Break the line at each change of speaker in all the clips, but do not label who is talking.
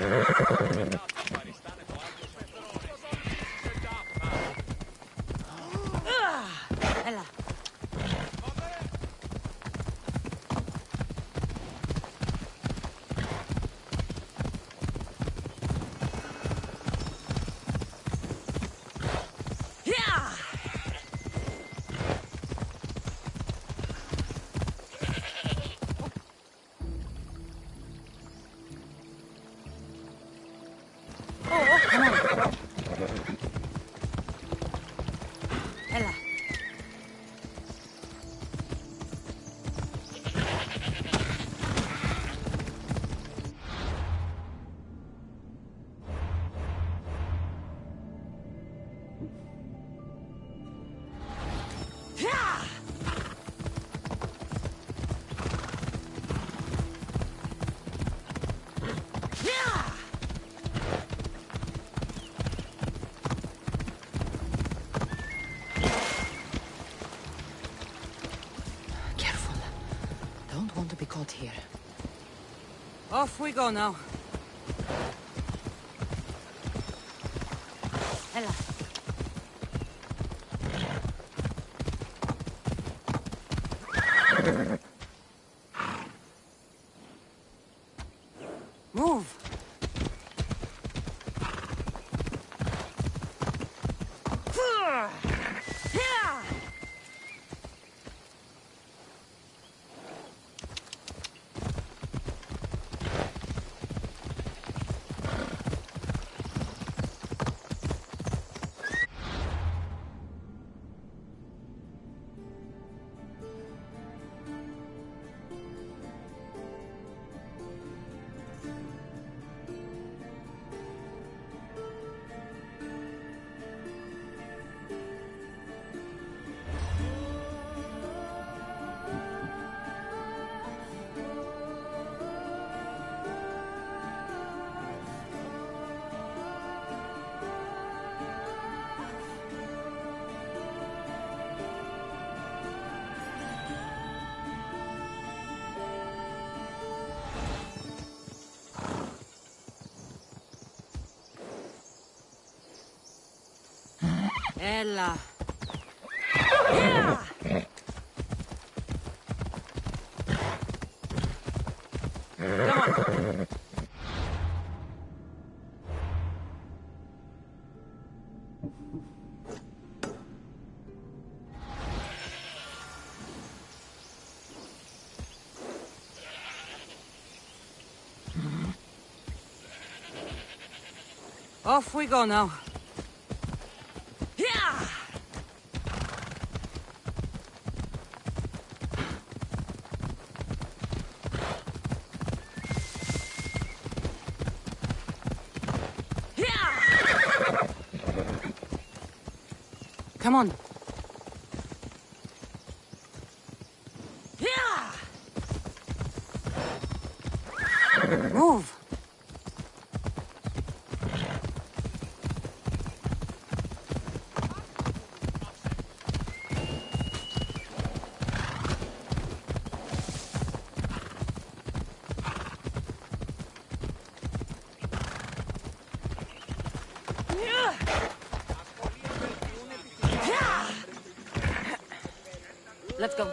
Ella. Ella.
Careful. Don't want to be caught here.
Off we go now. Ella. Move. Ella. Yeah! Come on. Off we go now. Come on. Move. Let's go.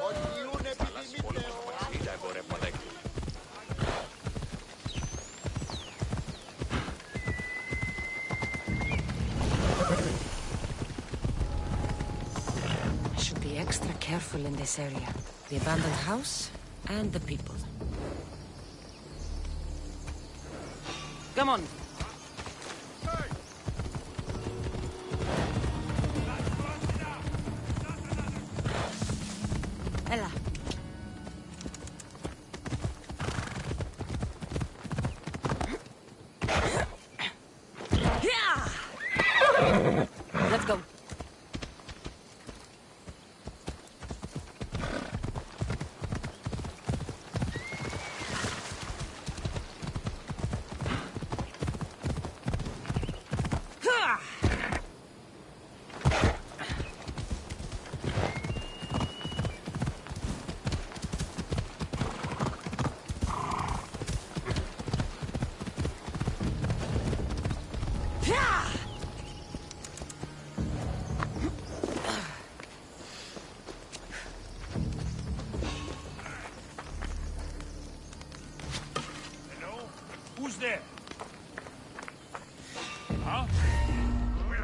I should be extra careful in this area. The abandoned house and the people.
Come on. Ella. Let's go.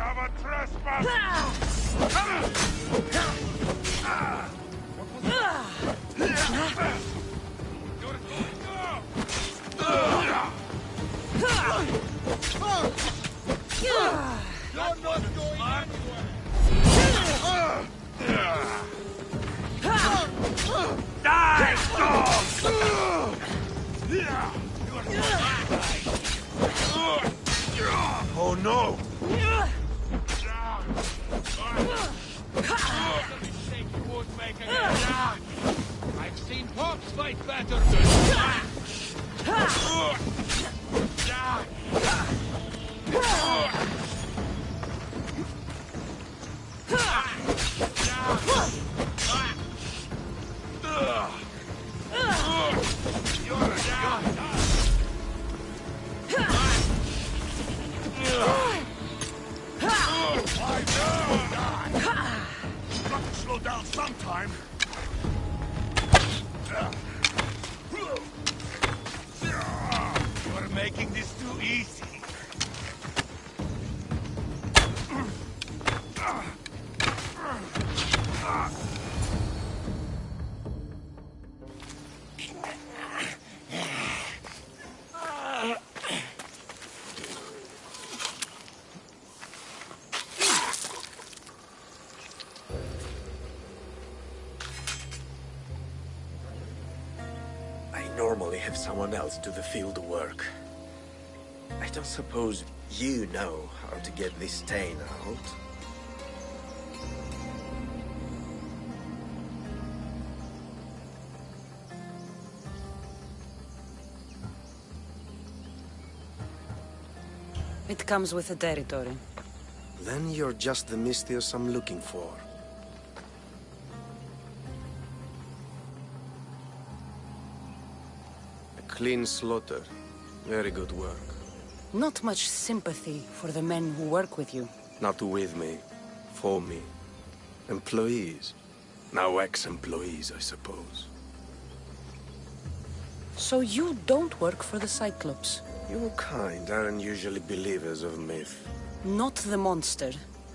have a trespass! You're going You're not going anywhere! Die, dog! Oh no! I've seen pops fight better. Slow down sometime. You're making this too easy.
I normally have someone else do the field work. I don't suppose you know how to get this stain out.
It comes with the territory.
Then you're just the Mystios I'm looking for. A clean slaughter. Very good work.
Not much sympathy for the men who work with you.
Not with me. For me. Employees. Now ex-employees, I suppose.
So you don't work for the Cyclops?
Your kind aren't usually believers of myth.
Not the monster.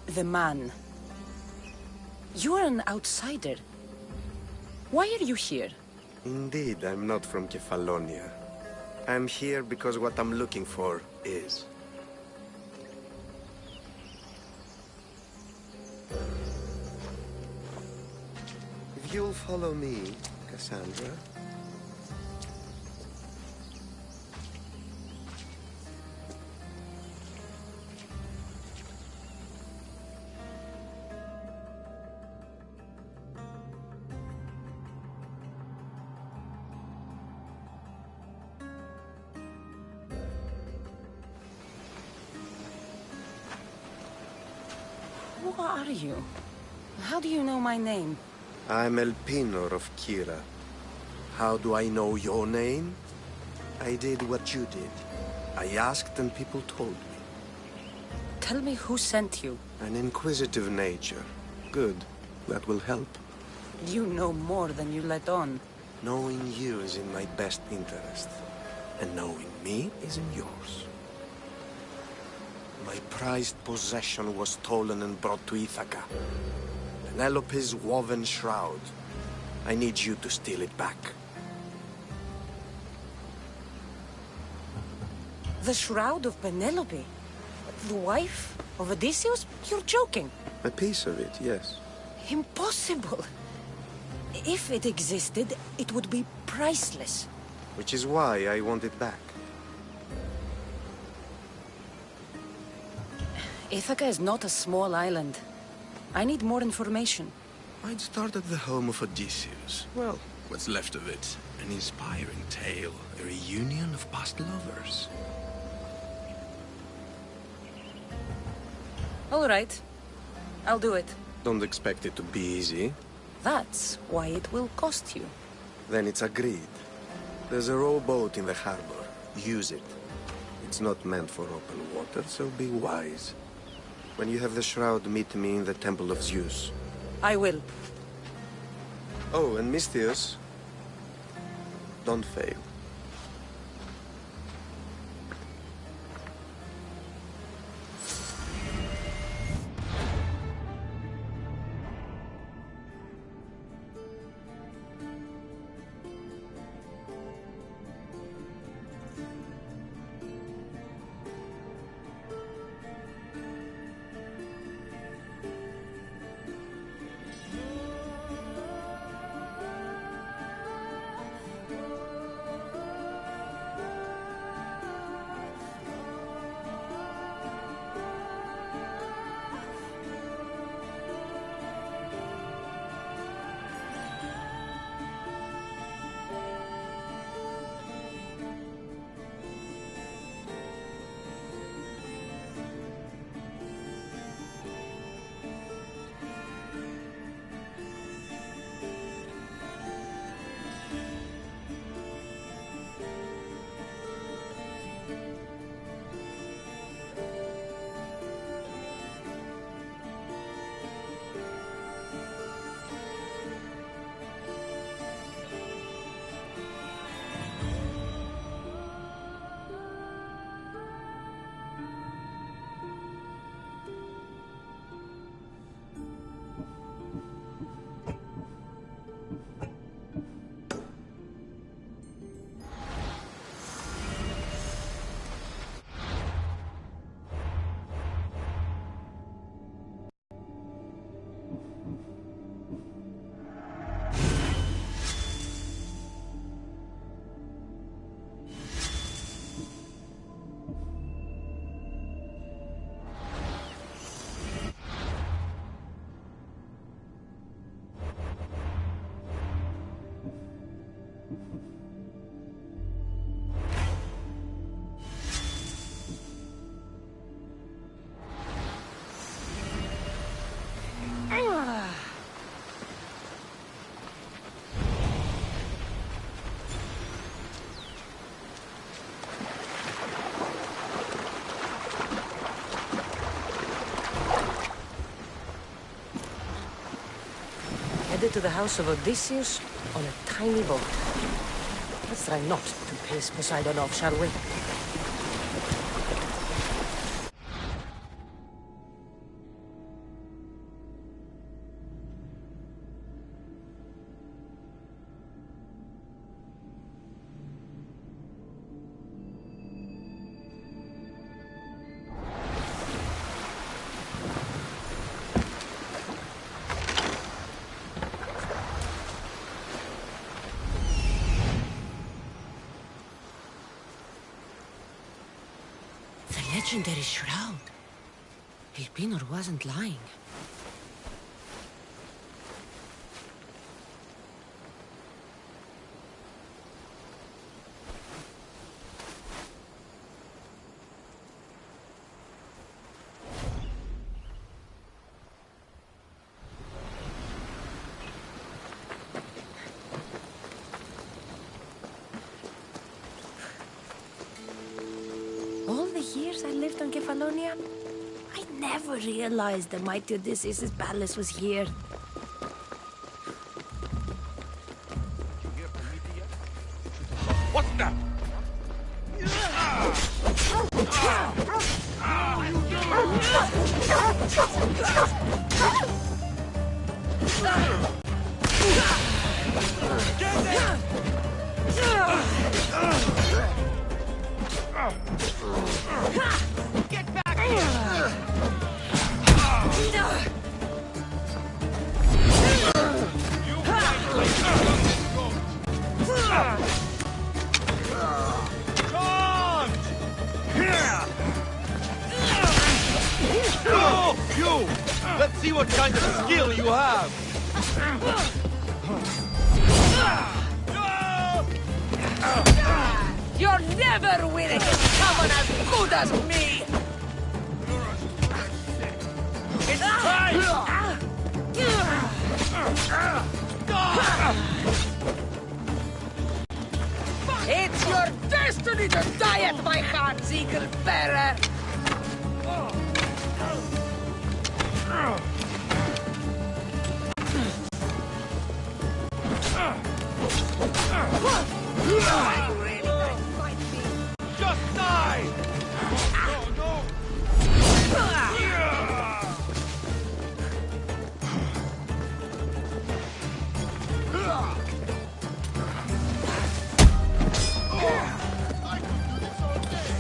The man. You are an outsider. Why are you here?
Indeed, I'm not from Kefalonia. I'm here because what I'm looking for is. If you'll follow me, Cassandra.
Who are you? How do you know my name?
I'm Elpinor of Kira. How do I know your name? I did what you did. I asked and people told me.
Tell me who sent you.
An inquisitive nature. Good. That will help.
You know more than you let on.
Knowing you is in my best interest. And knowing me is in yours. My prized possession was stolen and brought to Ithaca. Penelope's woven shroud. I need you to steal it back.
The shroud of Penelope? The wife of Odysseus? You're joking.
A piece of it, yes.
Impossible. If it existed, it would be priceless.
Which is why I want it back.
Ithaca is not a small island. I need more information.
I'd start at the home of Odysseus. Well, what's left of it. An inspiring tale. A reunion of past lovers.
All right. I'll do it.
Don't expect it to be easy.
That's why it will cost you.
Then it's agreed. There's a rowboat in the harbor. Use it. It's not meant for open water, so be wise. When you have the shroud, meet me in the Temple of Zeus.
I will.
Oh, and Mystios, don't fail.
headed to the house of Odysseus on a tiny boat. Let's try not to piss Poseidon off, shall we? Legendary shroud. Elpinor wasn't lying. All the years I lived on Kefalonia, I never realized the mighty Odysseus' palace was here.
What's that?
Get back here!
You! Let's see what kind of skill you have!
You're never winning against someone as good as me!
It's time!
It's your destiny to die at my hands, eagle bearer! I really don't fight me.
Just die! No, no! I could do this all day!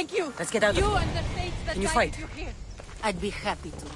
Thank you.
Let's get out of
you
here.
and the fates that
Can you
guided
fight?
you here.
I'd be happy to.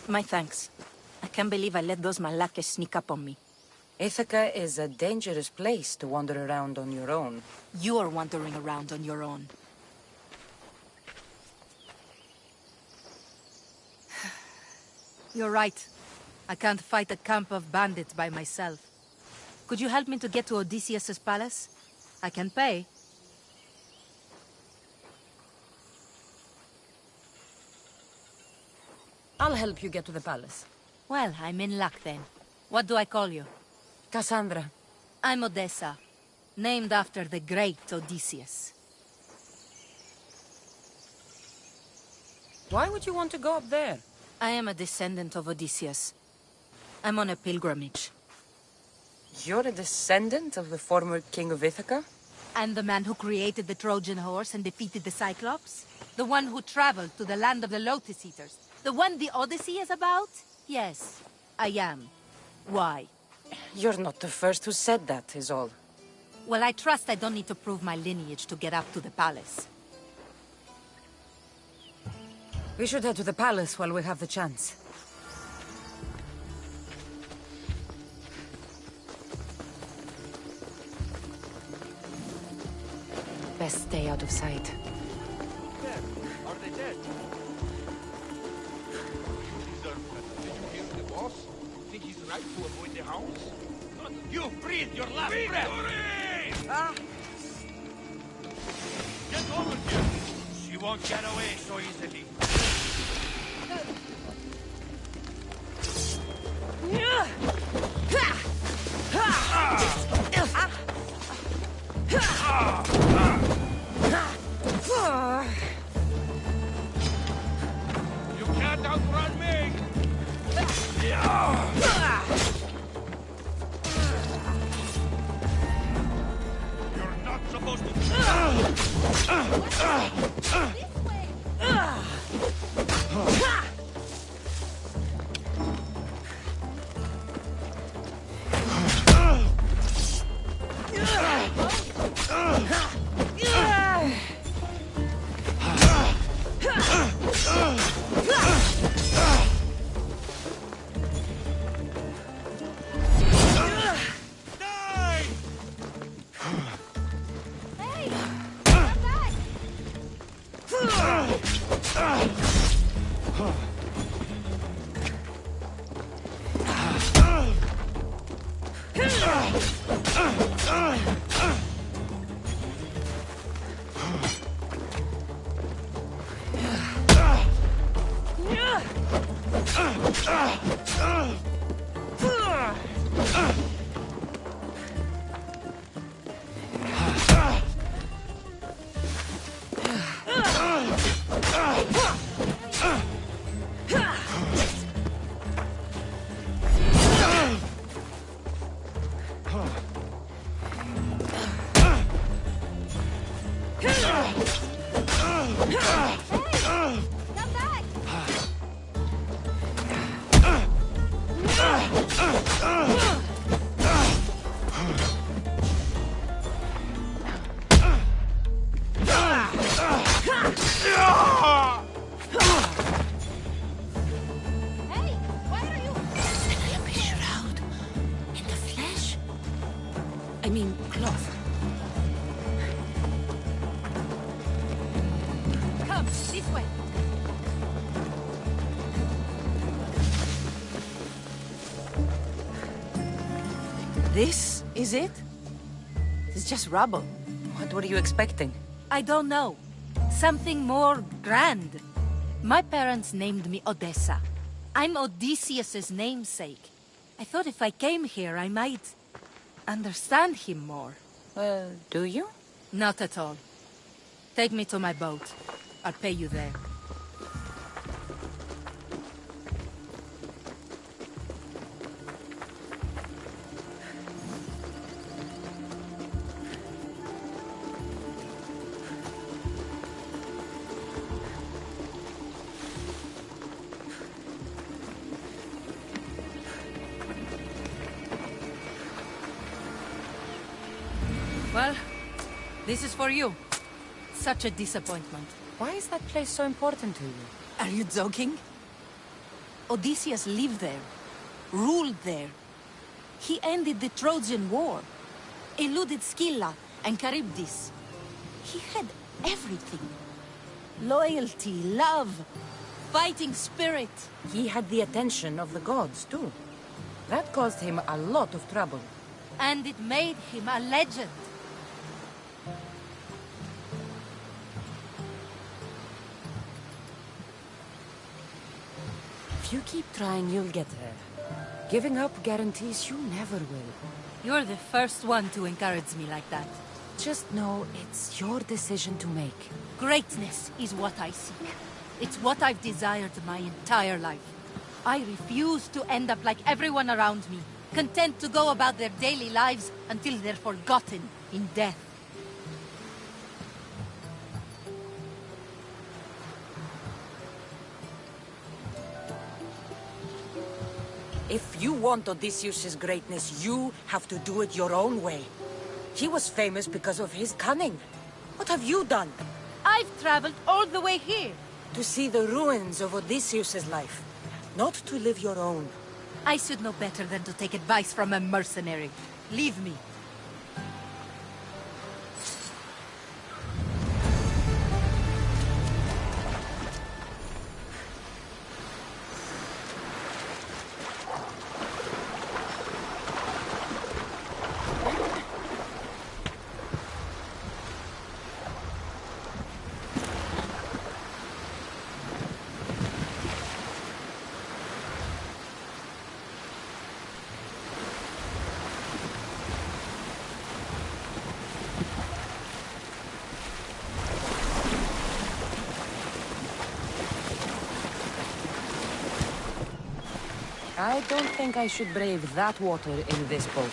My thanks. I can't believe I let those Malakes sneak up on me.
Ithaca is a dangerous place to wander around on your own.
You're wandering around on your own.
You're right. I can't fight a camp of bandits by myself. Could you help me to get to Odysseus's palace? I can pay.
I'll help you get to the palace.
Well, I'm in luck then. What do I call you?
Cassandra.
I'm Odessa, named after the great Odysseus.
Why would you want to go up there?
I am a descendant of Odysseus. I'm on a pilgrimage.
You're a descendant of the former king of Ithaca?
I'm the man who created the Trojan horse and defeated the Cyclops? The one who traveled to the land of the Lotus Eaters? The one the Odyssey is about? Yes, I am. Why?
You're not the first who said that, is all.
Well, I trust I don't need to prove my lineage to get up to the palace.
We should head to the palace while we have the chance. Best stay out of sight.
Dead. Are they dead? Did you hear the boss? Think he's right to avoid the hounds? Not you breathe your last breath! Huh? Get over here! She won't get away so easily. You can't outrun me! You're not supposed Die!
Hey! Come back! Come back! Hey! Why are you...
Penelope Shroud. In the flesh? I mean, cloth.
This is it? It's just rubble. What were you expecting?
I don't know. Something more grand. My parents named me Odessa. I'm Odysseus's namesake. I thought if I came here, I might understand him more.
Well, do you?
Not at all. Take me to my boat. I'll pay you there. Well, this is for you. Such a disappointment.
Why is that place so important to you?
Are you joking? Odysseus lived there, ruled there. He ended the Trojan War, eluded Scylla and Charybdis. He had everything. Loyalty, love, fighting spirit.
He had the attention of the gods, too. That caused him a lot of trouble.
And it made him a legend.
If you keep trying, you'll get there. Giving up guarantees you never will.
You're the first one to encourage me like that.
Just know it's your decision to make.
Greatness is what I seek. It's what I've desired my entire life. I refuse to end up like everyone around me, content to go about their daily lives until they're forgotten in death.
If you want Odysseus' greatness, you have to do it your own way. He was famous because of his cunning. What have you done?
I've traveled all the way here.
To see the ruins of Odysseus' life, not to live your own.
I should know better than to take advice from a mercenary. Leave me.
I don't think I should brave that water in this boat.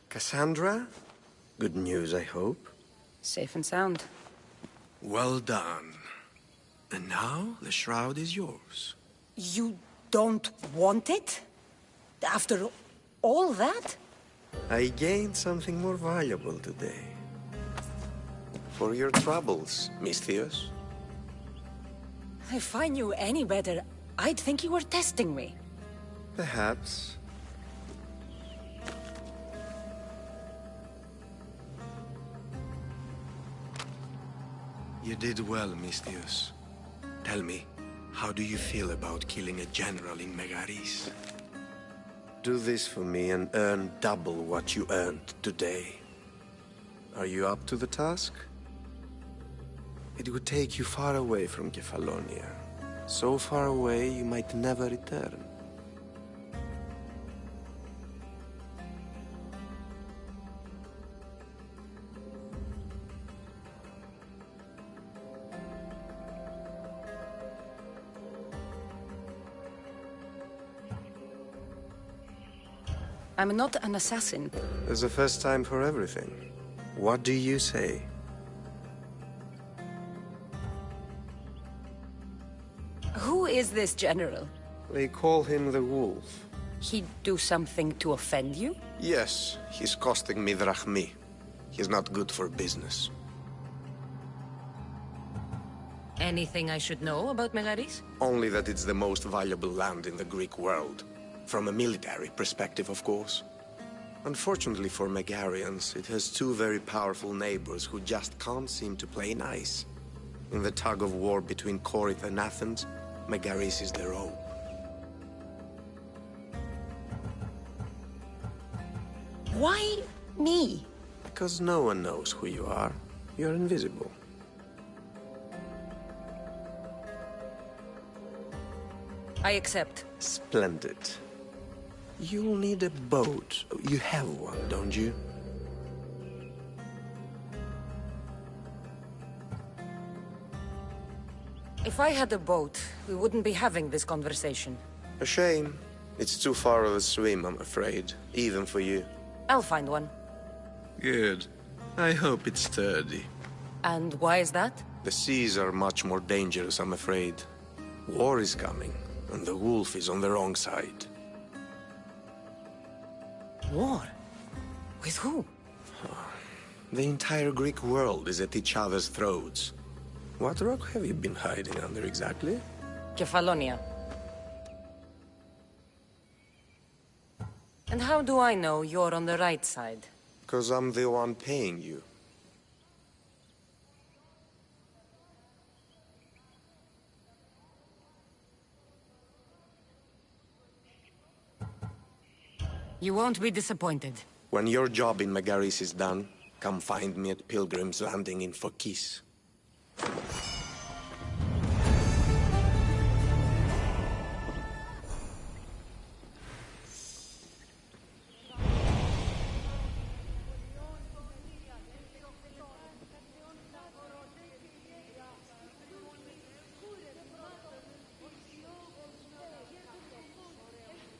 Cassandra? Good news, I hope.
Safe and sound.
Well done. And now, the shroud is yours.
You don't want it? After all that?
I gained something more valuable today. For your troubles, Misthios.
If I knew any better, I'd think you were testing me.
Perhaps. You did well, Misthios. Tell me, how do you feel about killing a general in Megaris? Do this for me and earn double what you earned today. Are you up to the task? It would take you far away from Kefalonia. So far away you might never return.
I'm not an assassin.
There's a first time for everything. What do you say?
Who is this general?
They call him the Wolf.
He'd do something to offend you?
Yes, he's costing me drachmi. He's not good for business.
Anything I should know about Megaris?
Only that it's the most valuable land in the Greek world. From a military perspective, of course. Unfortunately for Megarians, it has two very powerful neighbors who just can't seem to play nice. In the tug of war between Corinth and Athens, Megaris is their own.
Why me?
Because no one knows who you are. You're invisible.
I accept.
Splendid. You'll need a boat. You have one, don't you?
If I had a boat, we wouldn't be having this conversation.
A shame. It's too far of a swim, I'm afraid. Even for you.
I'll find one.
Good. I hope it's sturdy.
And why is that?
The seas are much more dangerous, I'm afraid. War is coming, and the wolf is on the wrong side.
War? With who?
The entire Greek world is at each other's throats. What rock have you been hiding under exactly?
Kefalonia. And how do I know you're on the right side?
Because I'm the one paying you.
You won't be disappointed.
When your job in Megaris is done, come find me at Pilgrim's Landing in Phokis.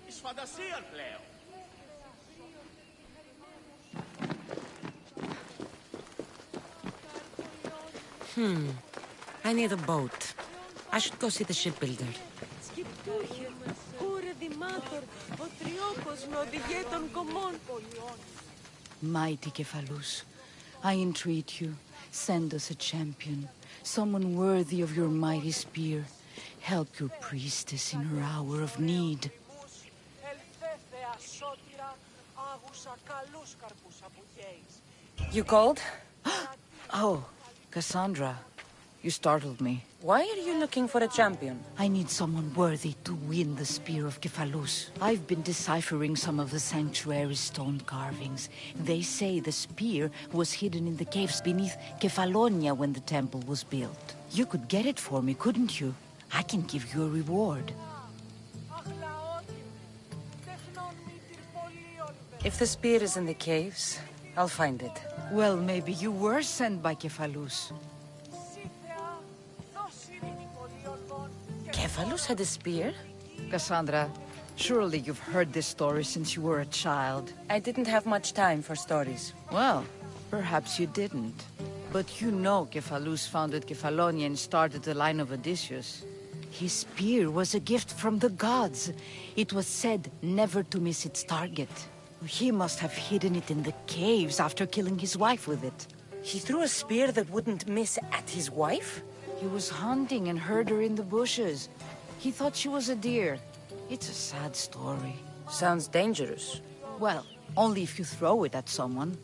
Is φαντασία πλέον.
I need a boat. I should go see the shipbuilder.
Σκυπτούχε, ούρε δημάτορ, ο τριόκος με οδηγέ των κομμών.
Mighty Kephalus, I entreat you, send us a champion, someone worthy of your mighty spear. Help your priestess in her hour of need.
You called?
Oh, Cassandra, you startled me.
Why are you looking for a champion?
I need someone worthy to win the spear of Kephalus. I've been deciphering some of the sanctuary's stone carvings. They say the spear was hidden in the caves beneath Kefalonia when the temple was built. You could get it for me, couldn't you? I can give you a reward.
Αχ, λαό
If the spear is in the caves, I'll find it.
Well, maybe you were sent by Kephalus.
Cephalus had a spear?
Cassandra, surely you've heard this story since you were a child.
I didn't have much time for stories.
Well, perhaps you didn't. But you know Kephalus founded Kefalonia and started the line of Odysseus. His spear was a gift from the gods. It was said never to miss its target. He must have hidden it in the caves after killing his wife with it.
He threw a spear that wouldn't miss at his wife?
He was hunting and heard her in the bushes. He thought she was a deer. It's a sad story.
Sounds dangerous.
Well, only if you throw it at someone.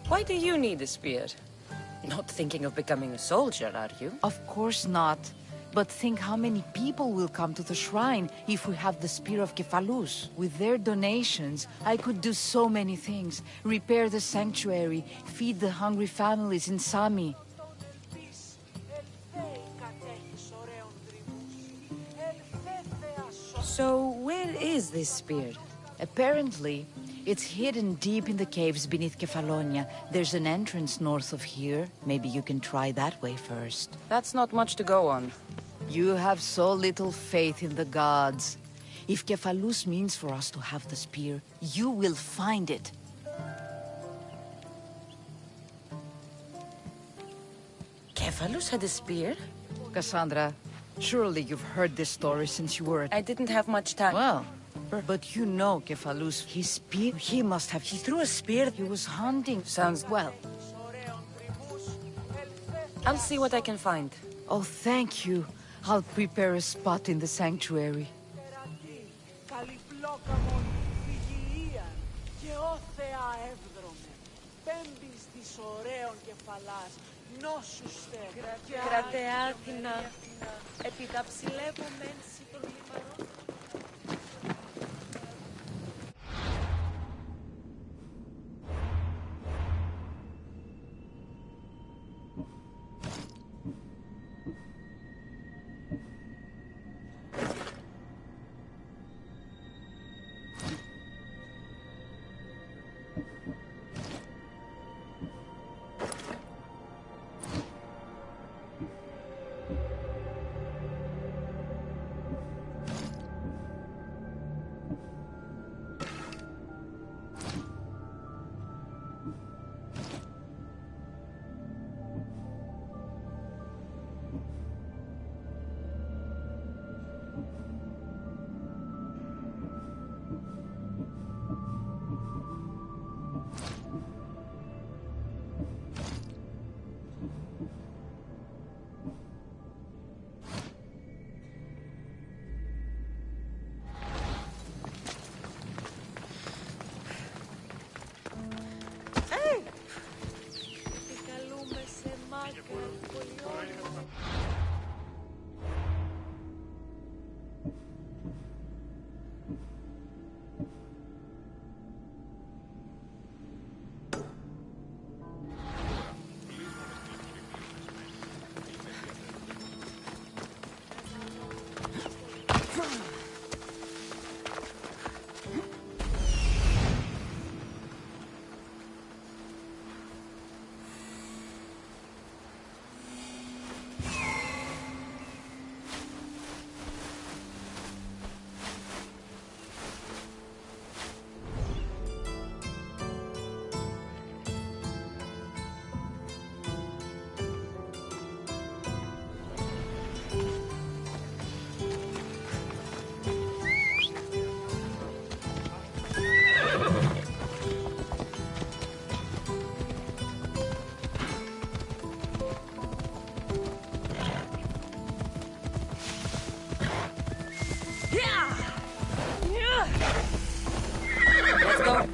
Why do you need a spear? Not thinking of becoming a soldier, are you?
Of course not. But think how many people will come to the shrine if we have the Spear of Kephalus. With their donations, I could do so many things. Repair the sanctuary, feed the hungry families in Sami.
So, where is this spear?
Apparently, it's hidden deep in the caves beneath Kefalonia. There's an entrance north of here. Maybe you can try that way first.
That's not much to go on.
You have so little faith in the gods. If Kephalus means for us to have the spear, you will find it.
Cephalus had a spear?
Cassandra, surely you've heard this story since you were a...
I didn't have much time.
Well, but you know Kephalus, his spear, he must have...
He threw a spear?
He was hunting.
Sounds...
Well,
I'll see what I can find.
oh, thank you. I'll prepare a spot in the sanctuary.
Κρατεά Αθηνά, επί τα ψηλεύομενση των λιμανών. Επικαλούμε σε μάκρα πολιών.
Let's go.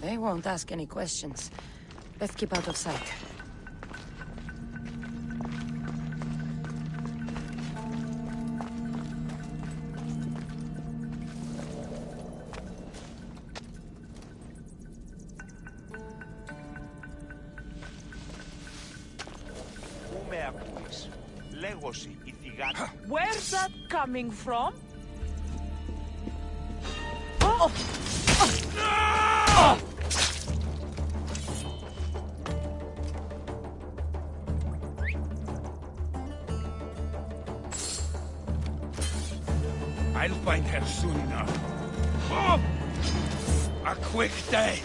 They won't ask any questions. Best keep out of sight.
Πού με ακούεις? Λέγωση, η θυγάτη.
Where's that coming from?
I'll find her soon enough. Oh! A quick day.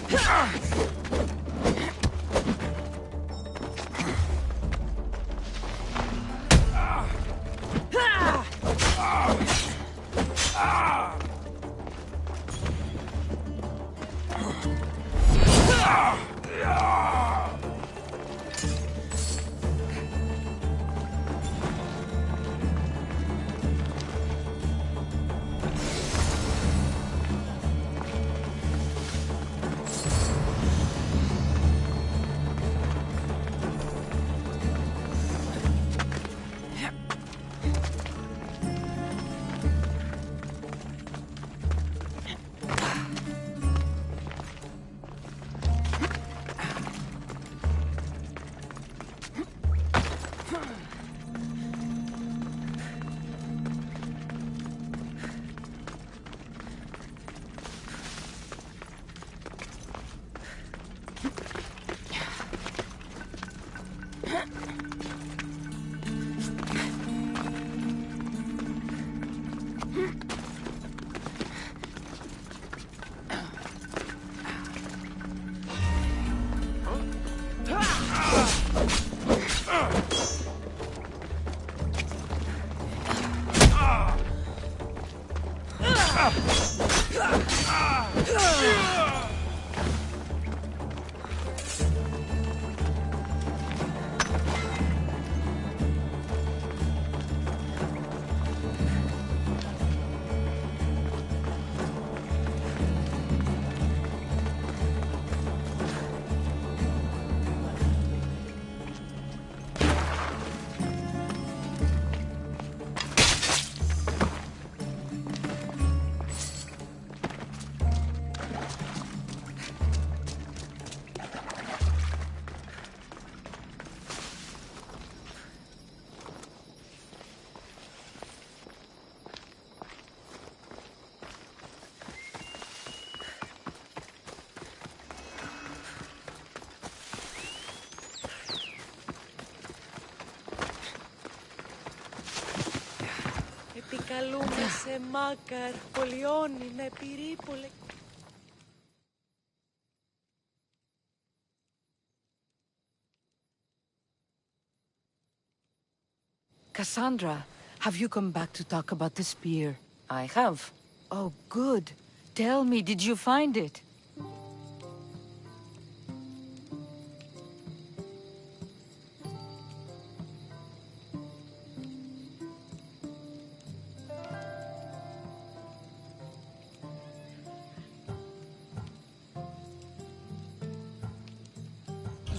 Επικαλούμε σε Μάκαρ, πολιώνει με πυρήπολε.
Cassandra, have you come back to talk about the spear?
I have.
Oh, good. Tell me, did you find it?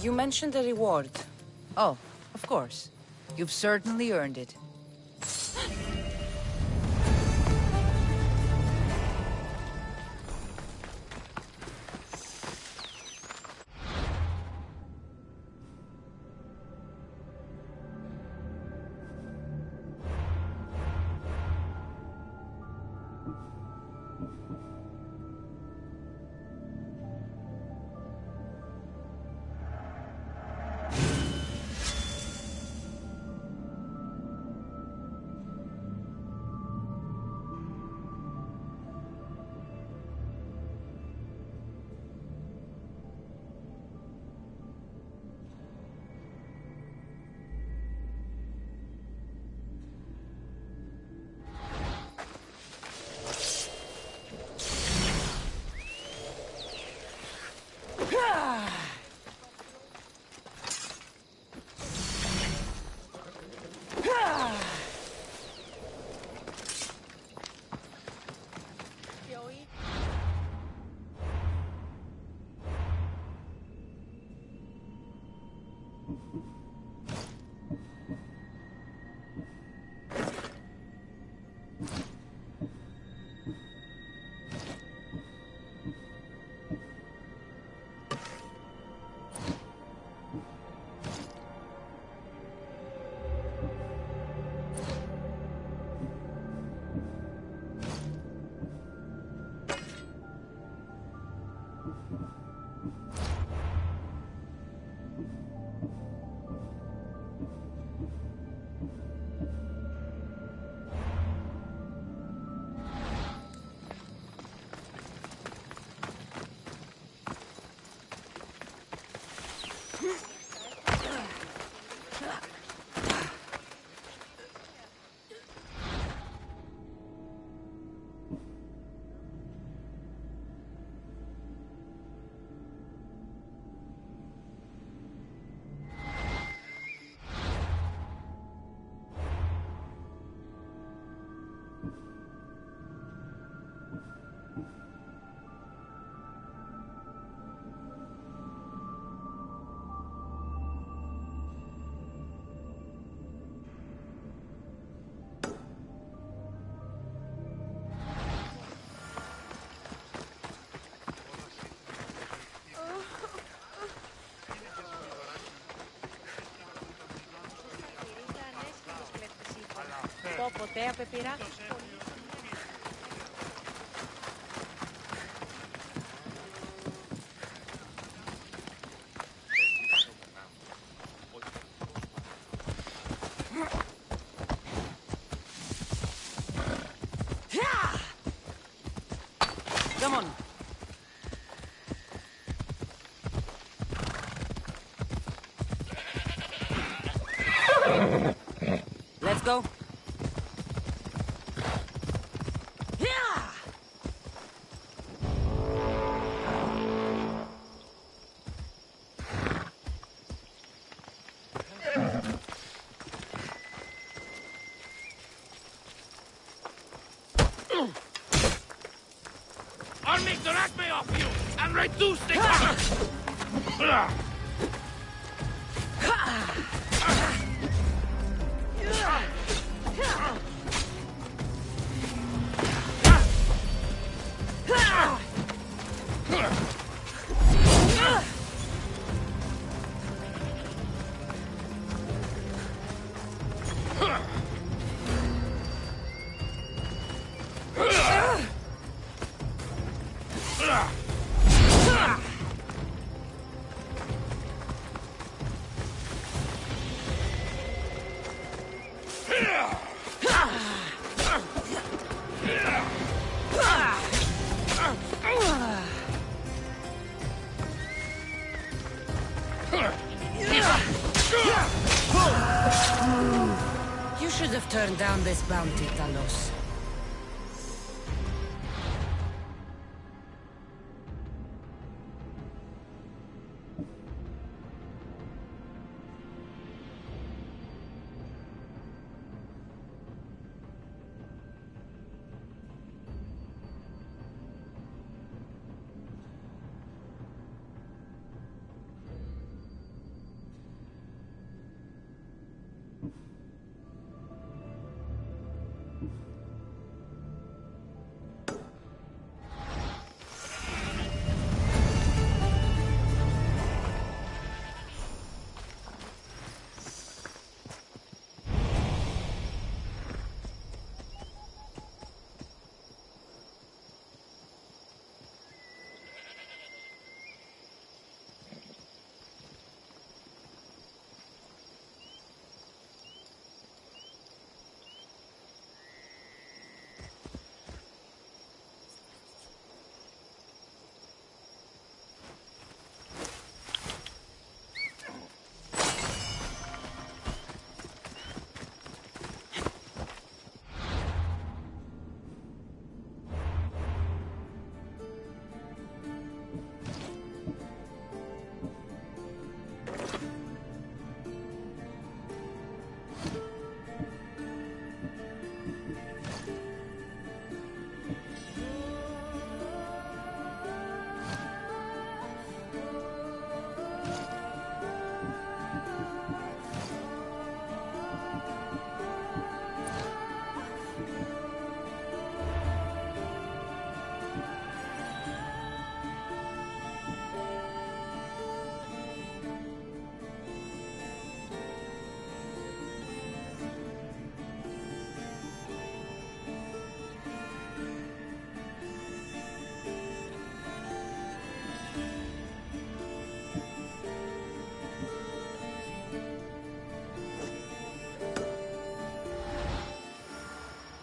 You mentioned a reward.
Oh, of course. You've certainly earned it.
Ποτέ απεπειράχθηκες πολύ.
Come on. Let's go.
I'll make the acme off you and reduce the
You should have turned down this bounty, Talos.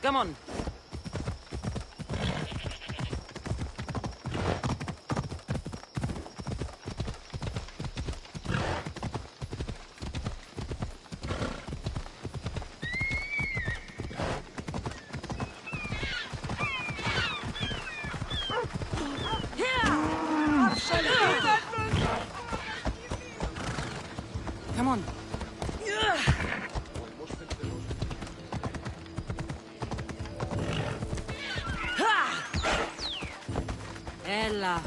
Come on. Come on. Ella.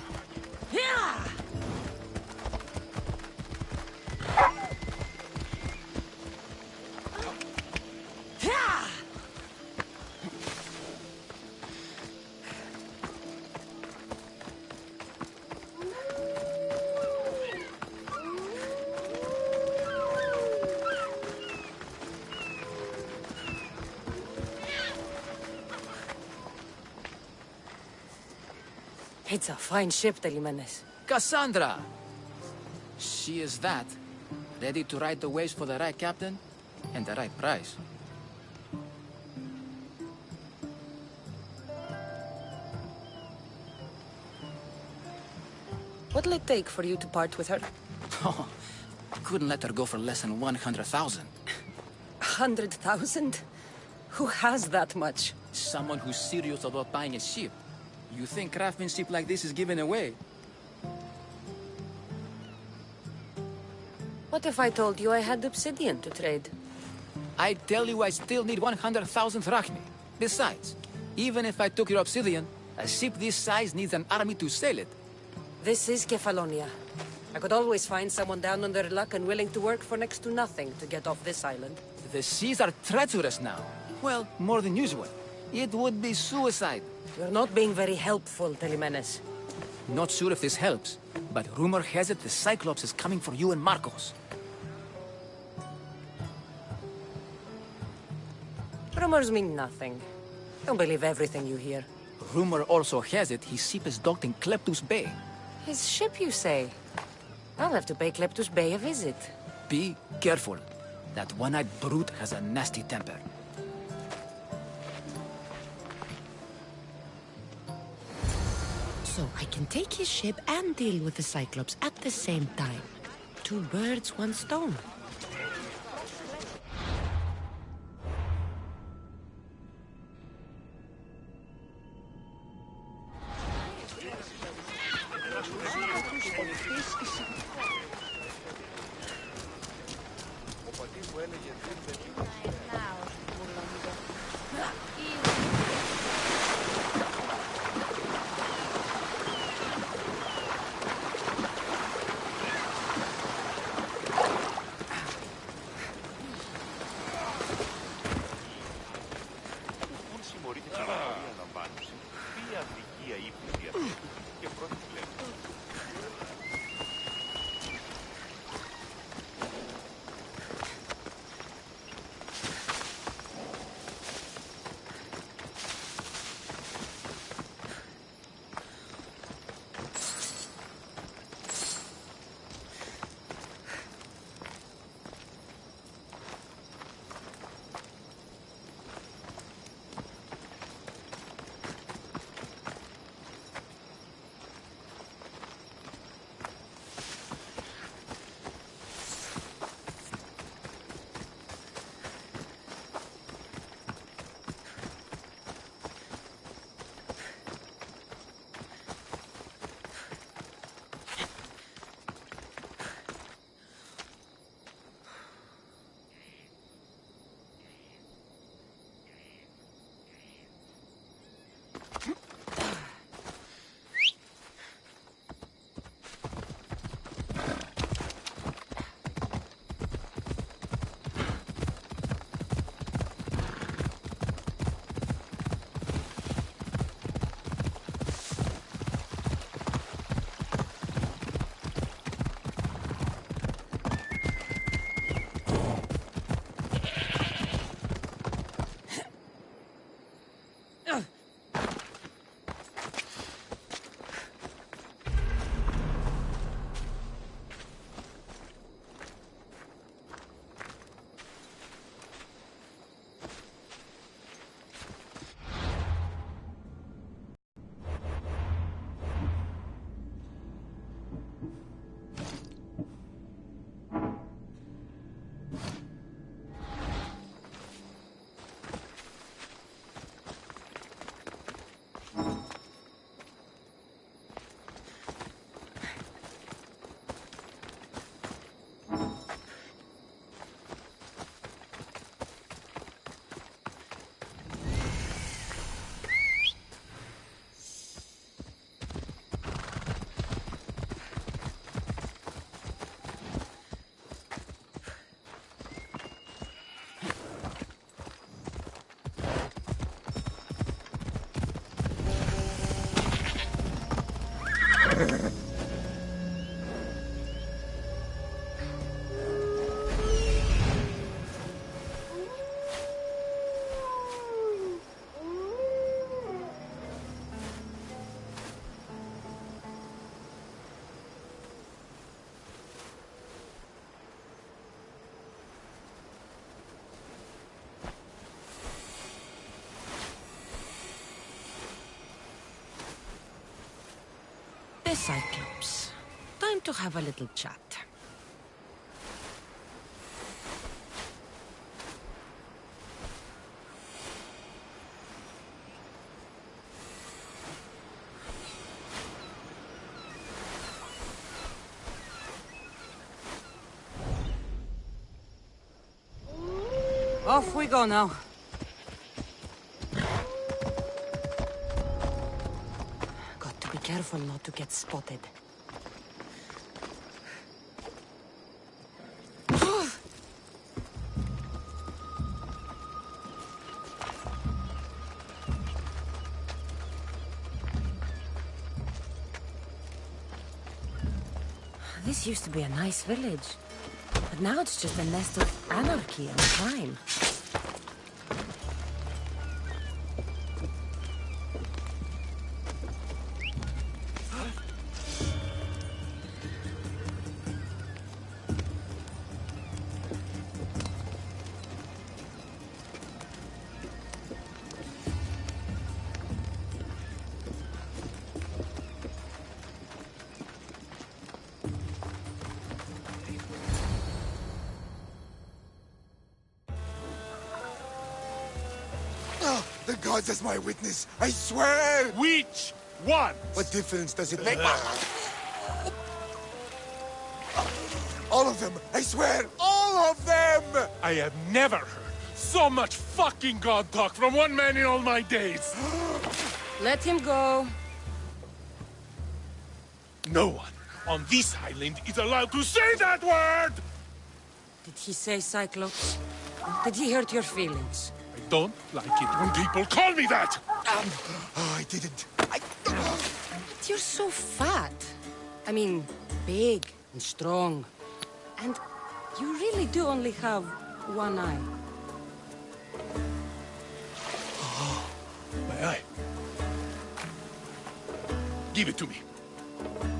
It's a fine ship, Telimanes.
Cassandra! She is that. Ready to ride the waves for the right captain and the right price.
What'll it take for you to part with her?
Oh, couldn't let her go for less than 100,000.
100,000? Who has that much?
Someone who's serious about buying a ship. You think craftsmanship like this is given away?
What if I told you I had obsidian to trade?
I tell you I still need 100,000 drachmi. Besides, even if I took your obsidian, a ship this size needs an army to sail it.
This is Kefalonia. I could always find someone down on their luck and willing to work for next to nothing to get off this island.
The seas are treacherous now. Well, more than usual. It would be suicide.
You're not being very helpful, Telimanes.
Not sure if this helps, but rumor has it the Cyclops is coming for you and Marcos.
Rumors mean nothing. Don't believe everything you hear.
Rumor also has it his ship is docked in Kleptus Bay.
His ship, you say? I'll have to pay Kleptus Bay a visit.
Be careful. That one-eyed brute has a nasty temper.
So I can take his ship and deal with the Cyclops at the same time. Two birds, one stone. The Cyclops. Time to have a little chat.
Off we go now. Got to be careful not to get spotted.
This used to be a nice village. But now it's just a nest of anarchy and crime.
The gods as my witness, I swear!
Which one?
What difference does it make? All of them, I swear, all of them!
I have never heard so much fucking god talk from one man in all my days.
Let him go.
No one on this island is allowed to say that word!
Did he say Cyclops? Did he hurt your feelings?
I don't like it when people call me that!
Oh, I didn't.
But you're so fat. I mean, big and strong. And you really do only have one eye.
My eye. Give it to me.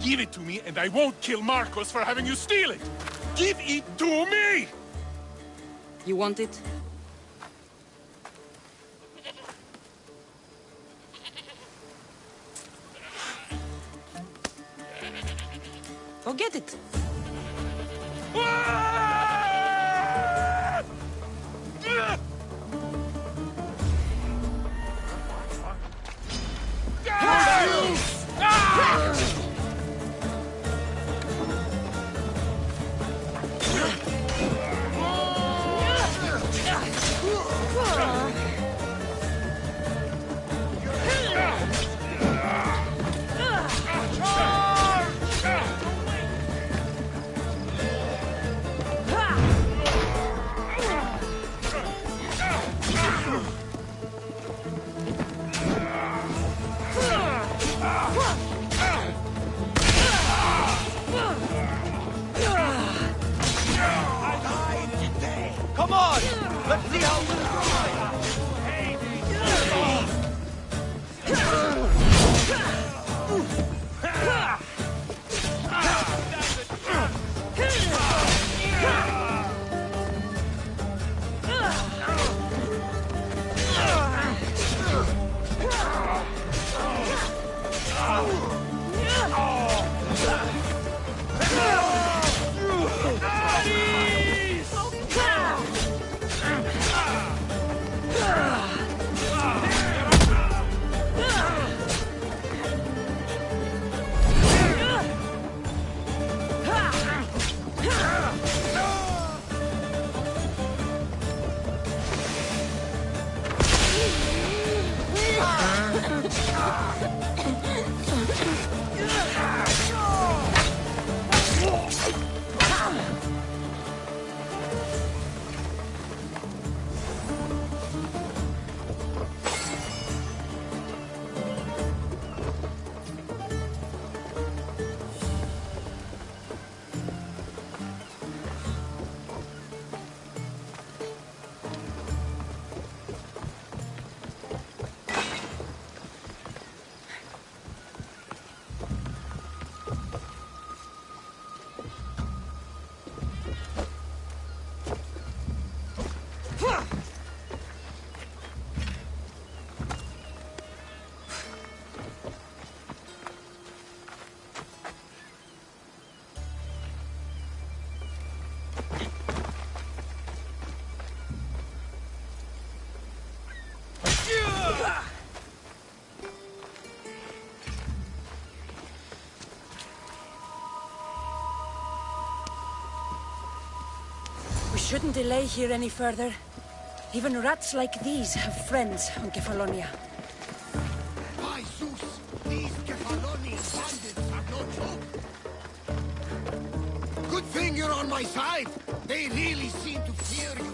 Give it to me, and I won't kill Marcos for having you steal it! Give it to me!
You want it? Go get it. shouldn't delay here any further. Even rats like these have friends on Kefalonia.
By Zeus, these Kefalonian bandits are no joke. Good thing you're on my side. They really seem to fear you.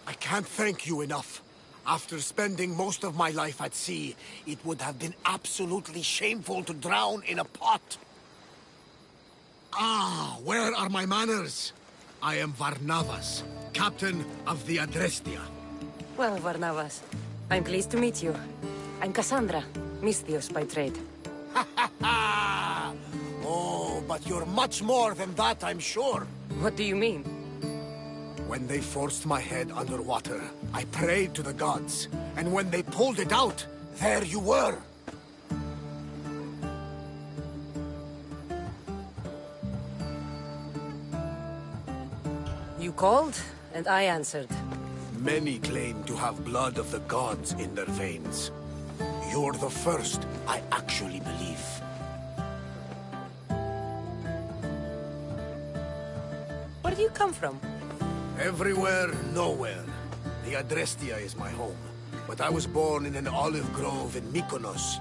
I can't thank you enough. After spending most of my life at sea, it would have been absolutely shameful to drown in a pot. Ah, where are my manners? I am Varnavas, captain of the Adrestia.
Well, Varnavas, I'm pleased to meet you. I'm Cassandra, Misthios by trade.
Oh, but you're much more than that, I'm sure.
What do you mean?
When they forced my head underwater, I prayed to the gods. And when they pulled it out, there you were.
You called, and I answered.
Many claim to have blood of the gods in their veins. You're the first I actually believe.
Where do you come from?
Everywhere, nowhere. The Adrestia is my home. But I was born in an olive grove in Mykonos.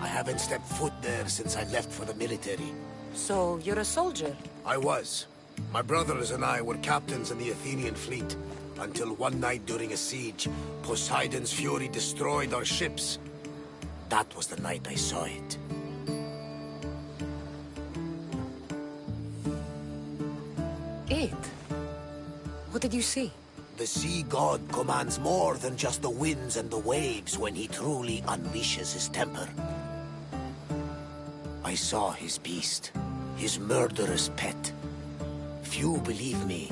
I haven't stepped foot there since I left for the military.
So, you're a soldier?
I was. My brothers and I were captains in the Athenian fleet. Until one night during a siege, Poseidon's fury destroyed our ships. That was the night I saw it.
It? What did you see?
The sea god commands more than just the winds and the waves when he truly unleashes his temper. I saw his beast, his murderous pet. Few believe me,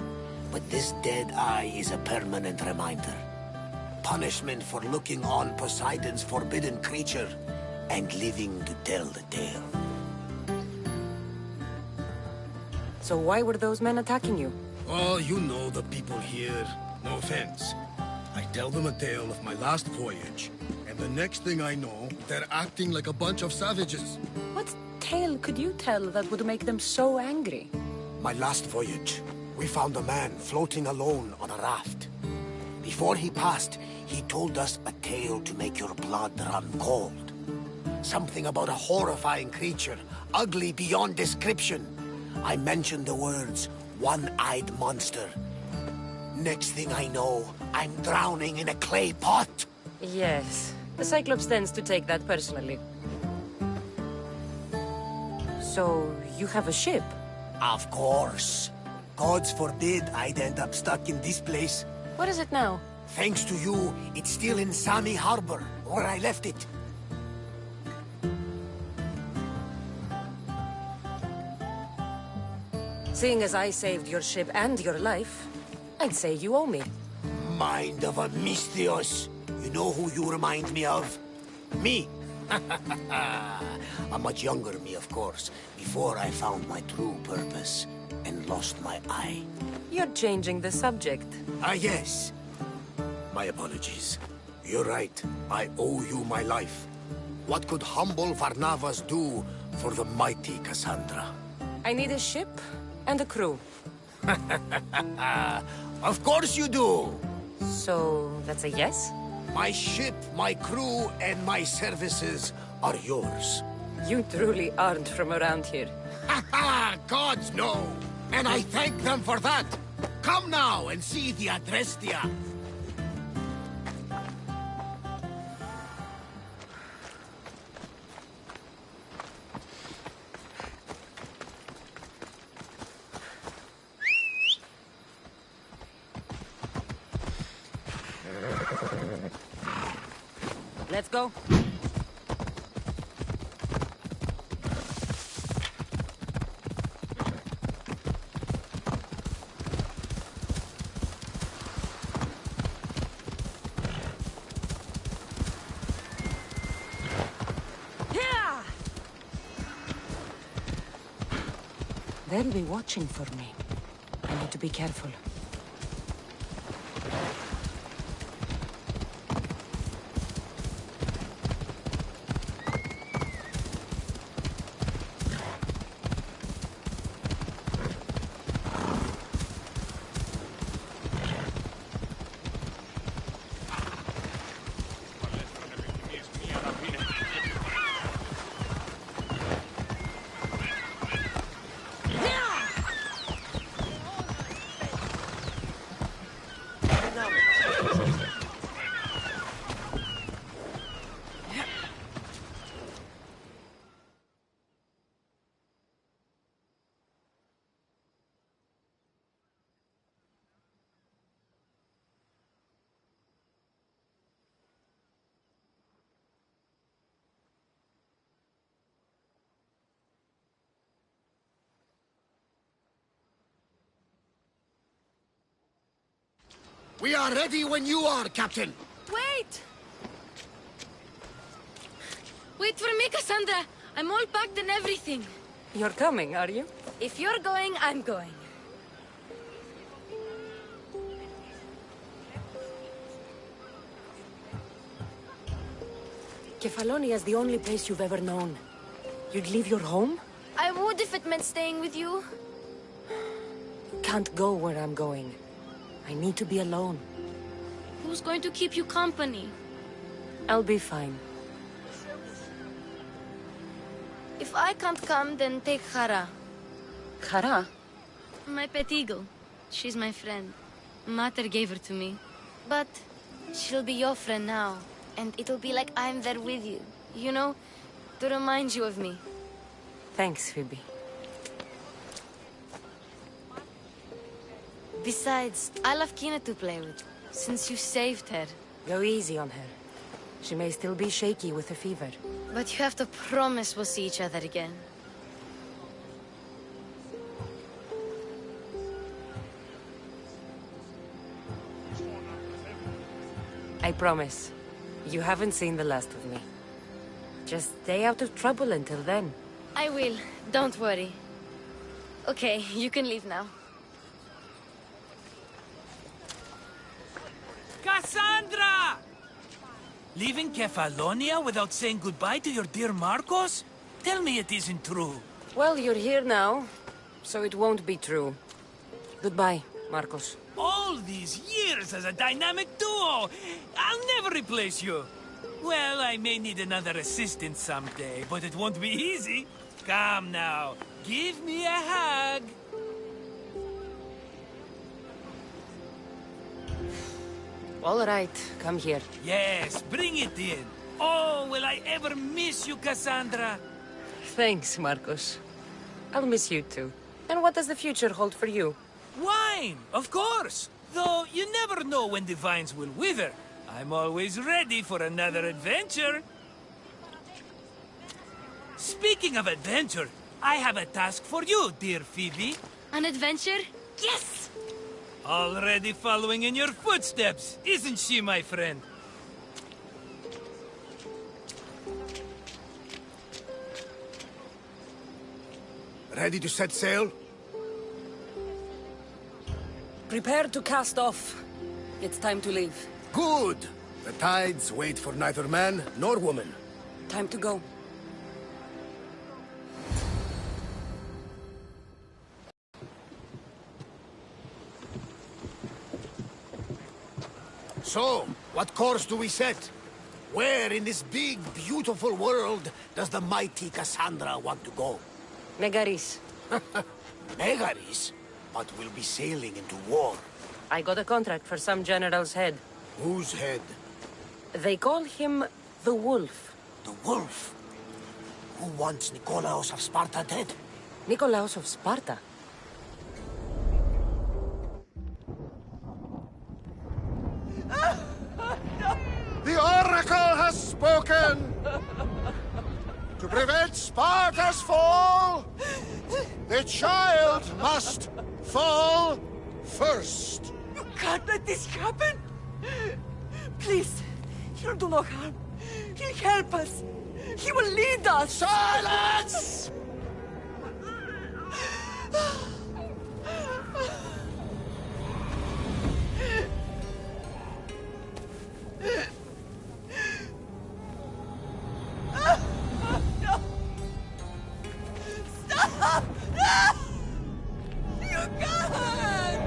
but this dead eye is a permanent reminder. Punishment for looking on Poseidon's forbidden creature and living to tell the tale.
So why were those men attacking you?
Oh, you know the people here. No offense. I tell them a tale of my last voyage, and the next thing I know, they're acting like a bunch of savages.
What tale could you tell that would make them so angry?
My last voyage, we found a man floating alone on a raft. Before he passed, he told us a tale to make your blood run cold. Something about a horrifying creature, ugly beyond description. I mentioned the words, one-eyed monster. Next thing I know, I'm drowning in a clay pot.
Yes. The Cyclops tends to take that personally. So, you have a ship?
Of course. Gods forbid I'd end up stuck in this place.
What is it now?
Thanks to you, it's still in Sami Harbor, where I left it.
Seeing as I saved your ship and your life, I'd say you owe me.
Mind of a Misthios. You know who you remind me of? Me. A much younger me, of course, before I found my true purpose and lost my eye.
You're changing the subject.
Ah, yes. My apologies. You're right. I owe you my life. What could humble Varnavas do for the mighty Cassandra?
I need a ship and a crew.
Of course you do!
So, that's a yes?
My ship, my crew, and my services are yours.
You truly aren't from around here.
Ha ha! Gods no! And I thank them for that! Come now and see the Adrestia!
Let's go. They'll be watching for me. I need to be careful.
We are ready when you are, Captain!
Wait! Wait for me, Cassandra! I'm all packed and everything.
You're coming, are you?
If you're going, I'm going.
Kefalonia is the only place you've ever known. You'd leave your home?
I would if it meant staying with you.
Can't go where I'm going. I need to be alone.
Who's going to keep you company?
I'll be fine.
If I can't come, then take Hara.
Hara?
My pet eagle. She's my friend. Mater gave her to me. But she'll be your friend now. And it'll be like I'm there with you. You know, to remind you of me.
Thanks, Phoebe.
Besides, I love Kina to play with, since you saved her.
Go easy on her. She may still be shaky with the fever.
But you have to promise we'll see each other again.
I promise. You haven't seen the last of me. Just stay out of trouble until then.
I will. Don't worry. Okay, you can leave now.
Cassandra! Leaving Kefalonia without saying goodbye to your dear Marcos? Tell me it isn't true.
Well, you're here now, so it won't be true. Goodbye, Marcos.
All these years as a dynamic duo! I'll never replace you! Well, I may need another assistant someday, but it won't be easy. Come now, give me a hug!
All right, come here.
Yes, bring it in. Oh, will I ever miss you, Cassandra?
Thanks, Marcos. I'll miss you too. And what does the future hold for you?
Wine, of course. Though you never know when the vines will wither. I'm always ready for another adventure. Speaking of adventure, I have a task for you, dear Phoebe.
An adventure? Yes!
Already following in your footsteps, isn't she, my friend?
Ready to set sail?
Prepare to cast off. It's time to leave.
Good! The tides wait for neither man nor woman.
Time to go.
So, what course do we set? Where in this big, beautiful world does the mighty Cassandra want to go?
Megaris.
Megaris? But we'll be sailing into war.
I got a contract for some general's head.
Whose head?
They call him the Wolf.
The Wolf? Who wants Nikolaos of Sparta dead?
Nikolaos of Sparta?
The Oracle has spoken! To prevent Sparta's fall, the child must fall first.
You can't let this happen! Please, he'll do no harm. He'll help us. He will lead us.
Silence!
No! Stop! No! You can't!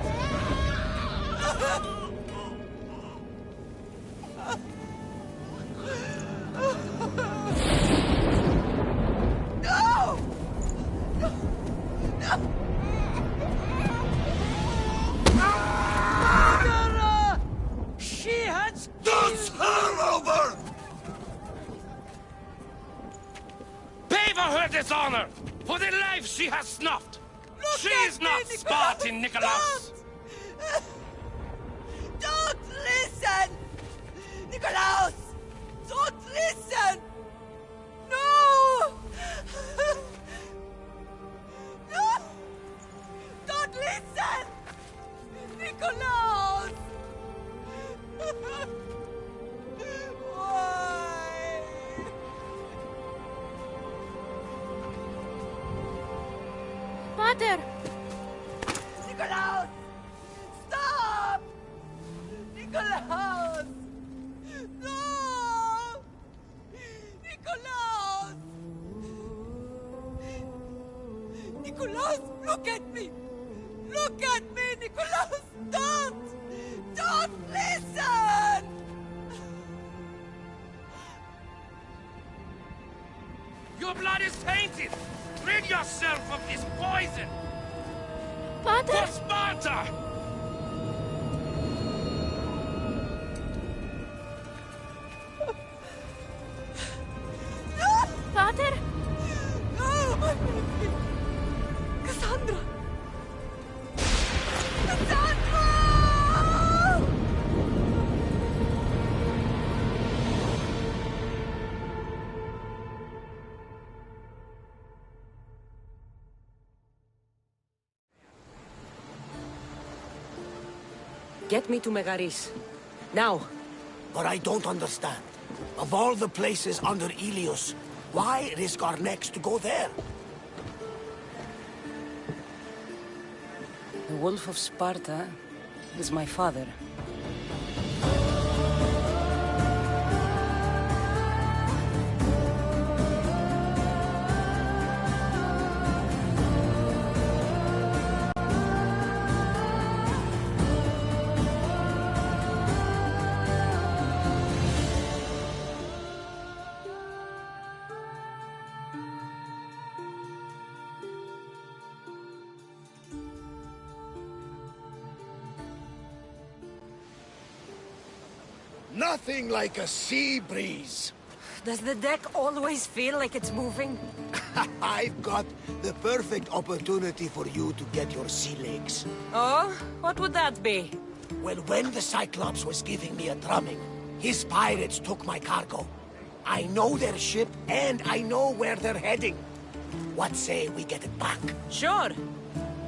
No! No!
Murderer! She has
Dance her over!
Pay for her dishonor! For the life she has snuffed! She is not Spartan, Nikolaos!
Don't listen! Nikolaos! Don't listen! No! No! Don't listen! Nikolaos! Why?
Pater!
Nikolaos! Stop! Nikolaos! No! Nikolaos! Nikolaos, look at me! Look at me, Nikolaos! Don't! Don't listen!
Your blood is tainted! Rid yourself of this poison!
Pater!
For Sparta!
Pater!
No, my baby! Cassandra! Cassandra!
Get me to Megaris. Now.
But I don't understand. Of all the places under Ilios, why risk our necks to go there?
The Wolf of Sparta is my father.
Nothing like a sea breeze.
Does the deck always feel like it's moving?
I've got the perfect opportunity for you to get your sea legs.
Oh? What would that be?
Well, when the Cyclops was giving me a drumming, his pirates took my cargo. I know their ship, and I know where they're heading. What say we get it back?
Sure.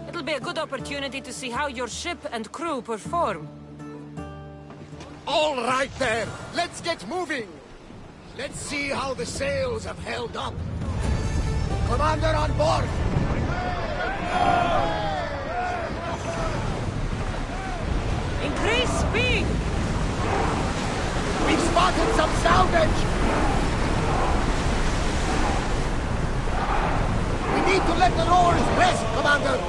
It'll be a good opportunity to see how your ship and crew perform.
All right then, let's get moving. Let's see how the sails have held up. Commander on board!
Increase speed!
We've spotted some salvage! We need to let the rowers rest, Commander!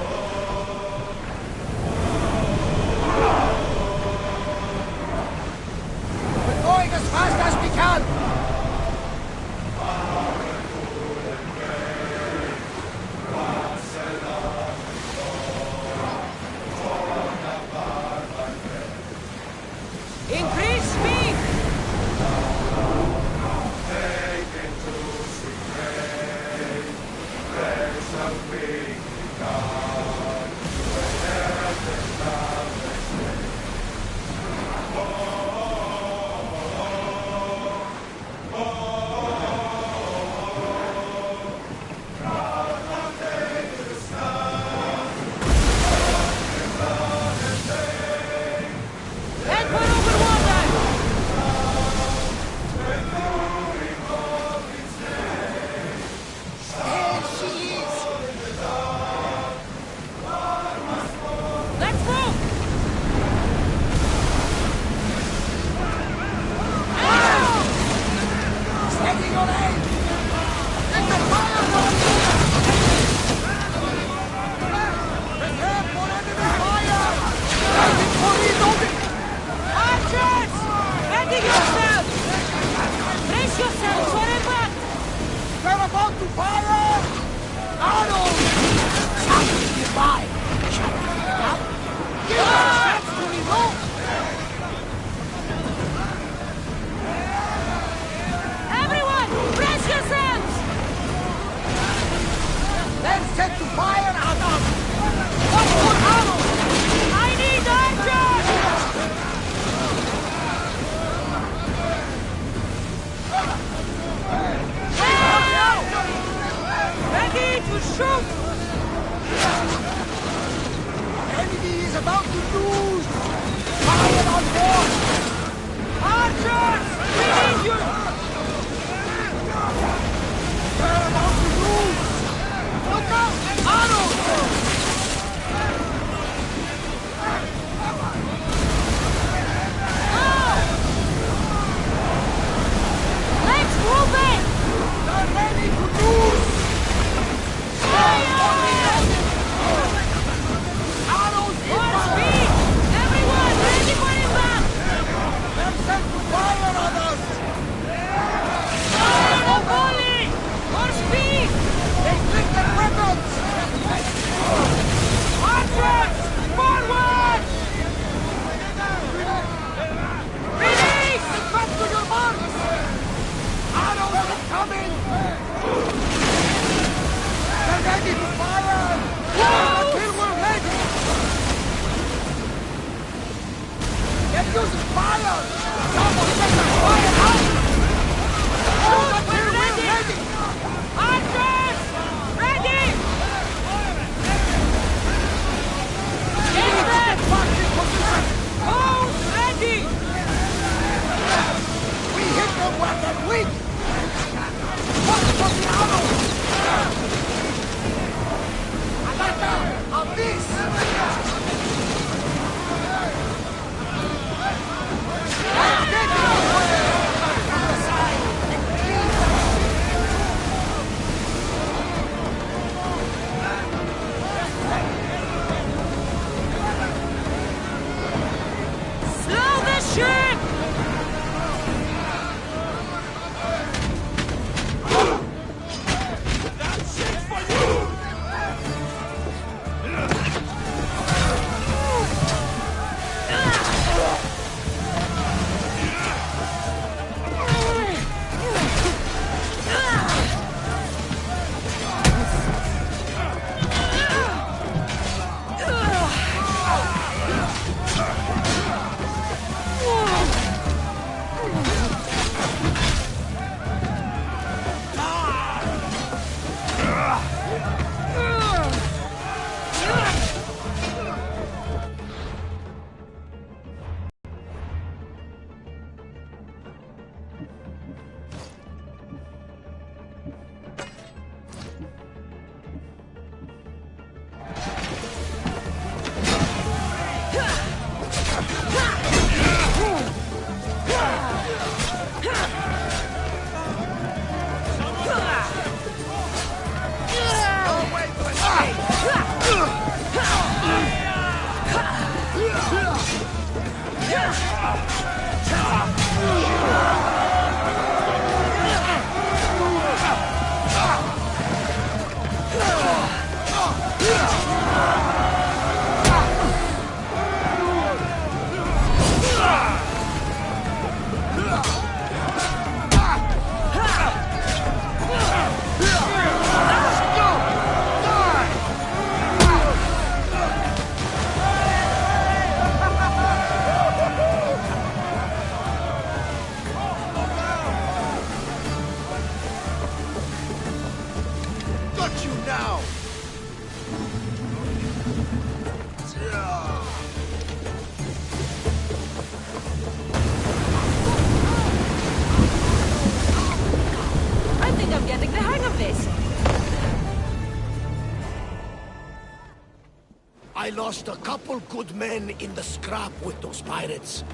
I lost a couple good men in the scrap with those pirates.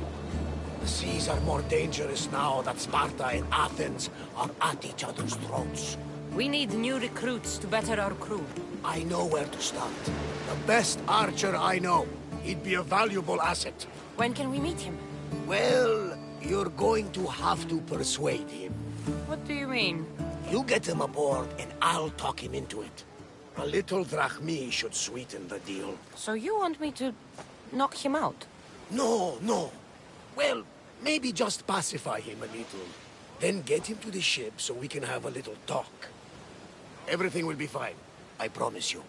The seas are more dangerous now that Sparta and Athens are at each other's throats.
We need new recruits to better our crew.
I know where to start. The best archer I know. He'd be a valuable asset.
When can we meet him?
Well, you're going to have to persuade him.
What do you mean?
You get him aboard and I'll talk him into it. A little drachmi should sweeten the deal.
So you want me to knock him out?
No, no. Well, maybe just pacify him a little. Then get him to the ship so we can have a little talk. Everything will be fine. I promise you.